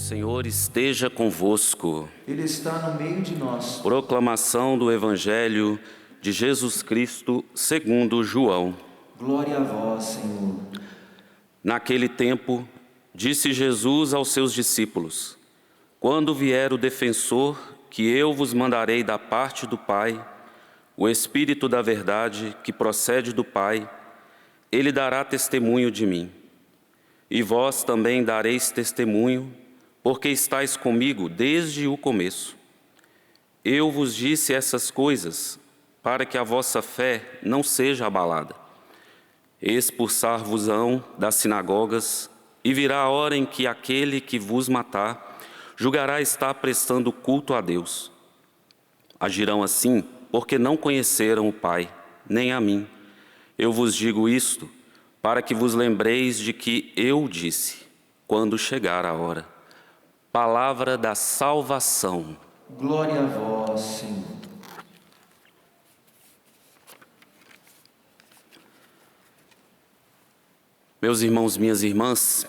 Senhor esteja convosco. Ele está no meio de nós. Proclamação do Evangelho de Jesus Cristo segundo João. Glória a vós, Senhor. Naquele tempo, disse Jesus aos seus discípulos: Quando vier o defensor, que eu vos mandarei da parte do Pai, o Espírito da verdade, que procede do Pai, ele dará testemunho de mim. E vós também dareis testemunho, porque estáis comigo desde o começo. Eu vos disse essas coisas, para que a vossa fé não seja abalada. Expulsar-vos-ão das sinagogas, e virá a hora em que aquele que vos matar julgará estar prestando culto a Deus. Agirão assim, porque não conheceram o Pai, nem a mim. Eu vos digo isto, para que vos lembreis de que eu disse, quando chegar a hora. Palavra da salvação. Glória a vós, Senhor. Meus irmãos, minhas irmãs,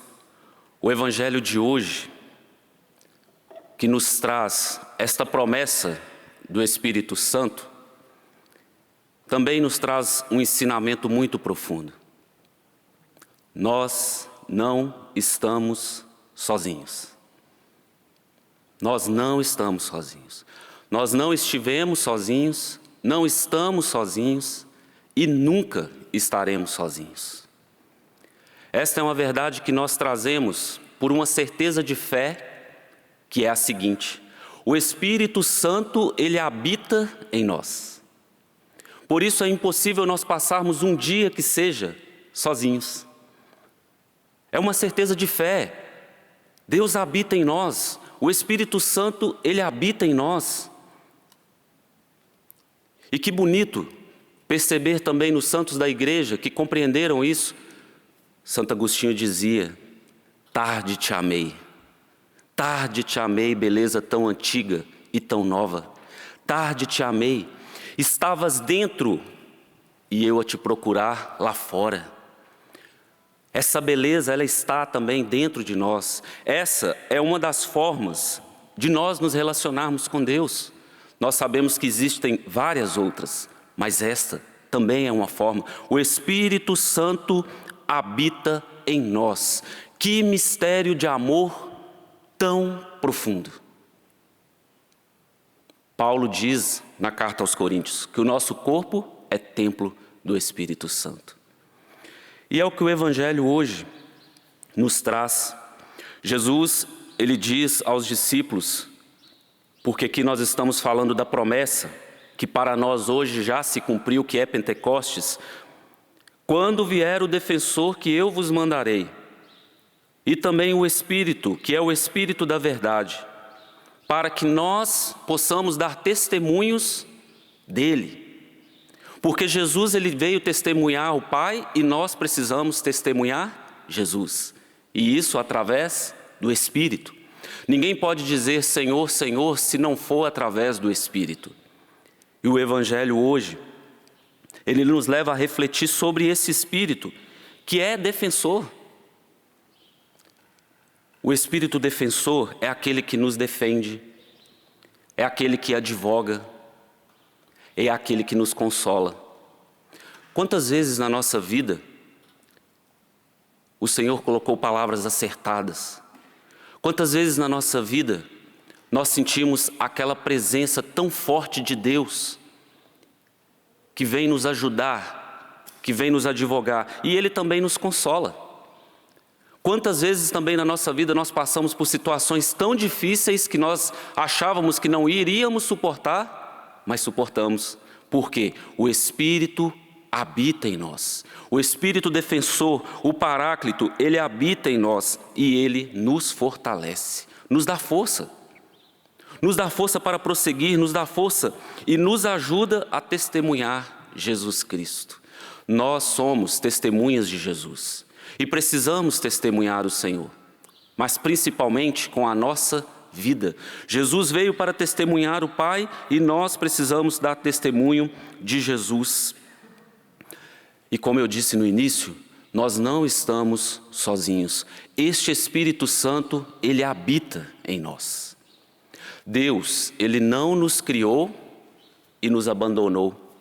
o Evangelho de hoje, que nos traz esta promessa do Espírito Santo, também nos traz um ensinamento muito profundo. Nós não estamos sozinhos. Nós não estamos sozinhos. Nós não estivemos sozinhos, não estamos sozinhos e nunca estaremos sozinhos. Esta é uma verdade que nós trazemos por uma certeza de fé, que é a seguinte: o Espírito Santo, ele habita em nós. Por isso é impossível nós passarmos um dia que seja sozinhos. É uma certeza de fé. Deus habita em nós. O Espírito Santo, ele habita em nós. E que bonito perceber também nos santos da igreja que compreenderam isso. Santo Agostinho dizia: tarde te amei. Tarde te amei, beleza tão antiga e tão nova. Tarde te amei. Estavas dentro e eu a te procurar lá fora. Essa beleza, ela está também dentro de nós. Essa é uma das formas de nós nos relacionarmos com Deus. Nós sabemos que existem várias outras, mas esta também é uma forma. O Espírito Santo habita em nós. Que mistério de amor tão profundo. Paulo diz na carta aos Coríntios que o nosso corpo é templo do Espírito Santo. E é o que o Evangelho hoje nos traz. Jesus, ele diz aos discípulos, porque aqui nós estamos falando da promessa, que para nós hoje já se cumpriu, que é Pentecostes: quando vier o defensor que eu vos mandarei, e também o Espírito, que é o Espírito da verdade, para que nós possamos dar testemunhos dele. Porque Jesus, ele veio testemunhar o Pai e nós precisamos testemunhar Jesus. E isso através do Espírito. Ninguém pode dizer Senhor, Senhor, se não for através do Espírito. E o Evangelho hoje, ele nos leva a refletir sobre esse Espírito, que é defensor. O Espírito defensor é aquele que nos defende, é aquele que advoga, é aquele que nos consola. Quantas vezes na nossa vida o Senhor colocou palavras acertadas? Quantas vezes na nossa vida nós sentimos aquela presença tão forte de Deus que vem nos ajudar, que vem nos advogar, e Ele também nos consola. Quantas vezes também na nossa vida nós passamos por situações tão difíceis que nós achávamos que não iríamos suportar, mas suportamos, porque o Espírito habita em nós. O Espírito defensor, o Paráclito, ele habita em nós e ele nos fortalece, nos dá força. Nos dá força para prosseguir, nos dá força e nos ajuda a testemunhar Jesus Cristo. Nós somos testemunhas de Jesus e precisamos testemunhar o Senhor, mas principalmente com a nossa vida. Jesus veio para testemunhar o Pai e nós precisamos dar testemunho de Jesus. E como eu disse no início, nós não estamos sozinhos. Este Espírito Santo, ele habita em nós. Deus, ele não nos criou e nos abandonou,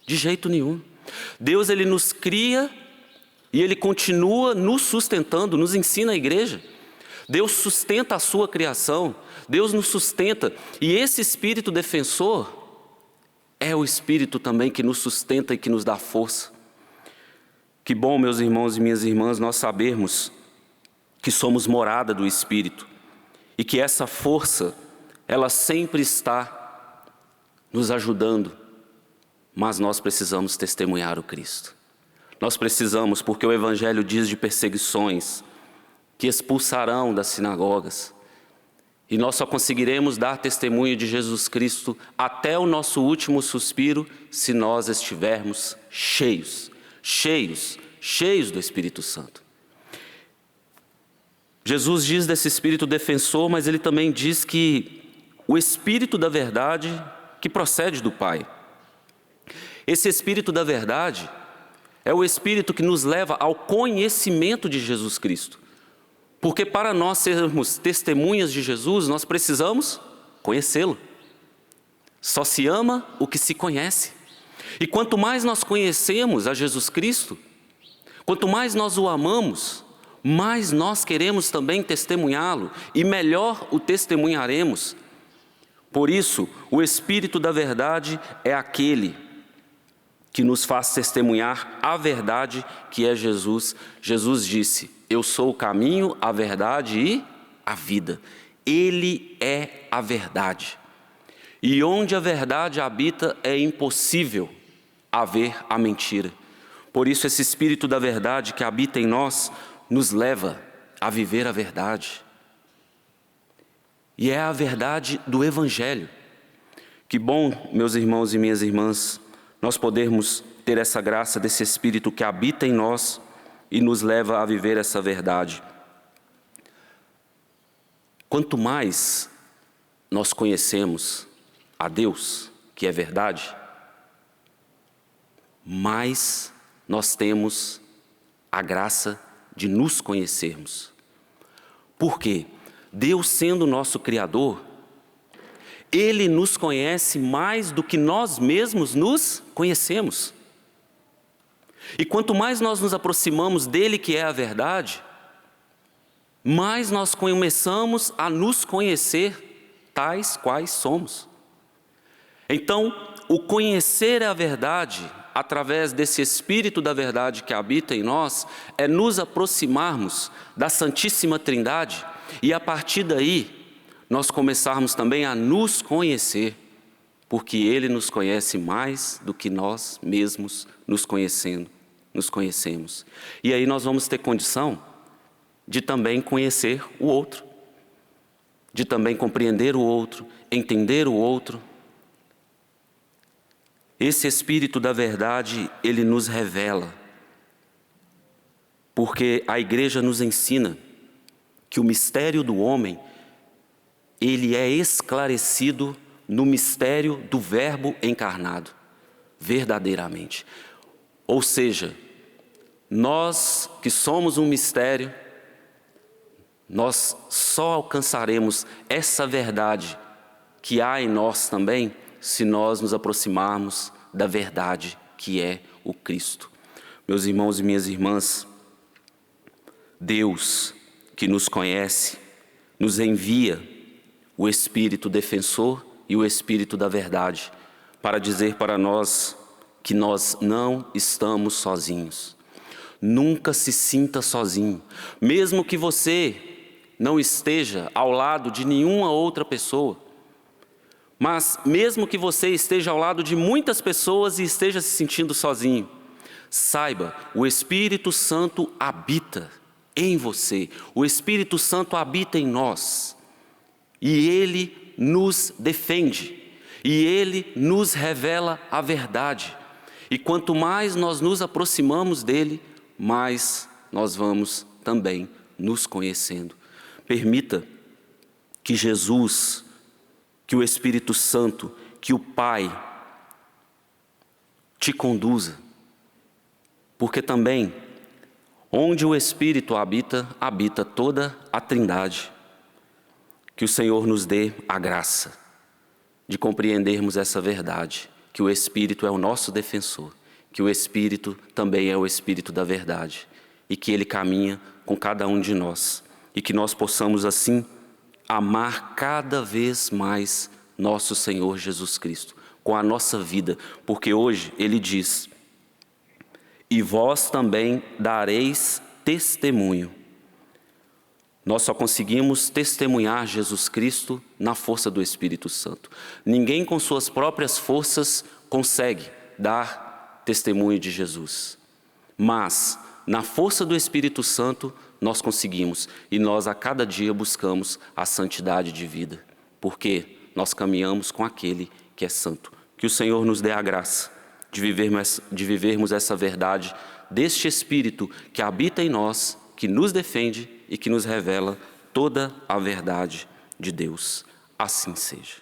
de jeito nenhum. Deus, ele nos cria e ele continua nos sustentando, nos ensina a igreja. Deus sustenta a sua criação, Deus nos sustenta. E esse Espírito defensor é o Espírito também que nos sustenta e que nos dá força. Que bom, meus irmãos e minhas irmãs, nós sabermos que somos morada do Espírito e que essa força, ela sempre está nos ajudando, mas nós precisamos testemunhar o Cristo. Nós precisamos, porque o Evangelho diz de perseguições que expulsarão das sinagogas, e nós só conseguiremos dar testemunho de Jesus Cristo até o nosso último suspiro se nós estivermos cheios do Espírito Santo. Jesus diz desse Espírito defensor, mas ele também diz que o Espírito da verdade que procede do Pai. Esse Espírito da verdade é o Espírito que nos leva ao conhecimento de Jesus Cristo. Porque para nós sermos testemunhas de Jesus, nós precisamos conhecê-lo. Só se ama o que se conhece. E quanto mais nós conhecemos a Jesus Cristo, quanto mais nós o amamos, mais nós queremos também testemunhá-lo e melhor o testemunharemos. Por isso, o Espírito da verdade é aquele que nos faz testemunhar a verdade que é Jesus. Jesus disse: eu sou o caminho, a verdade e a vida. Ele é a verdade. E onde a verdade habita é impossível haver a mentira. Por isso esse Espírito da verdade que habita em nós nos leva a viver a verdade. E é a verdade do Evangelho. Que bom, meus irmãos e minhas irmãs, nós podermos ter essa graça desse Espírito que habita em nós e nos leva a viver essa verdade. Quanto mais nós conhecemos a Deus, que é verdade, mais nós temos a graça de nos conhecermos. Por quê? Deus, sendo nosso Criador, Ele nos conhece mais do que nós mesmos nos conhecemos. E quanto mais nós nos aproximamos dele, que é a verdade, mais nós começamos a nos conhecer tais quais somos. Então, o conhecer a verdade, através desse Espírito da verdade que habita em nós, é nos aproximarmos da Santíssima Trindade e a partir daí nós começarmos também a nos conhecer, porque Ele nos conhece mais do que nós mesmos nos conhecemos. E aí nós vamos ter condição de também conhecer o outro, de também compreender o outro, entender o outro. Esse Espírito da verdade, ele nos revela, porque a igreja nos ensina que o mistério do homem, ele é esclarecido no mistério do Verbo encarnado, verdadeiramente. Ou seja, nós que somos um mistério, nós só alcançaremos essa verdade que há em nós também, se nós nos aproximarmos da verdade que é o Cristo. Meus irmãos e minhas irmãs, Deus que nos conhece, nos envia o Espírito defensor e o Espírito da verdade, para dizer para nós que nós não estamos sozinhos. Nunca se sinta sozinho, mesmo que você não esteja ao lado de nenhuma outra pessoa, mas mesmo que você esteja ao lado de muitas pessoas e esteja se sentindo sozinho, saiba, o Espírito Santo habita em você, o Espírito Santo habita em nós, e Ele nos defende, e Ele nos revela a verdade. E quanto mais nós nos aproximamos dEle, mais nós vamos também nos conhecendo. Permita que Jesus, que o Espírito Santo, que o Pai te conduza, porque também Onde o Espírito habita, habita toda a Trindade. Que o Senhor nos dê a graça de compreendermos essa verdade, que o Espírito é o nosso defensor, que o Espírito também é o Espírito da verdade e que Ele caminha com cada um de nós e que nós possamos assim amar cada vez mais nosso Senhor Jesus Cristo com a nossa vida, porque hoje Ele diz: e vós também dareis testemunho. Nós só conseguimos testemunhar Jesus Cristo na força do Espírito Santo. Ninguém com suas próprias forças consegue dar testemunho de Jesus. Mas, na força do Espírito Santo, nós conseguimos. E nós a cada dia buscamos a santidade de vida. Porque nós caminhamos com aquele que é santo. Que o Senhor nos dê a graça de vivermos essa verdade deste Espírito que habita em nós, que nos defende e que nos revela toda a verdade de Deus. Assim seja.